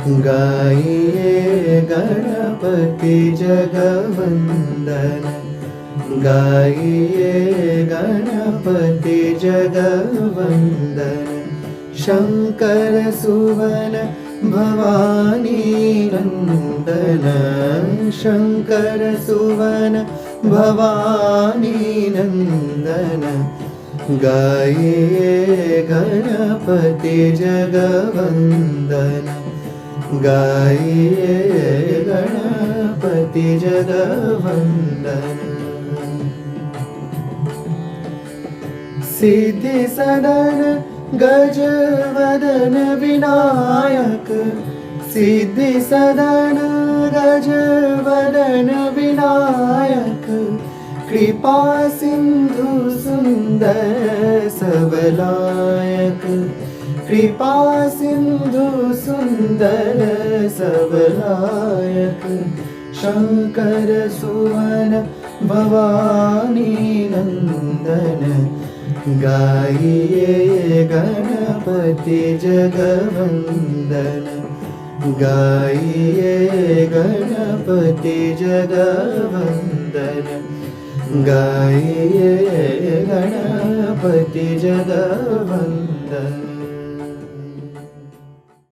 गाइए गणपति जगवंदन, गाइए गणपति जगवंदन। शंकर सुवन भवानी नंदन, शंकर सुवन भवानी नंदन। गाइए गणपति जगवंदन, गाइए गणपति जगवंदन। सिद्धि सदन गजवदन विनायक, सिद्धि सदन गजवदन विनायक। कृपा सिंधु सुंदर सबलायक, कृपा सिंधु सुंदर सबलायक। शंकर सुवन भवानी नंदन, गाइए गणपति जगवंदन, गाइए गणपति जगवंदन, गाइए गणपति जगवंदन।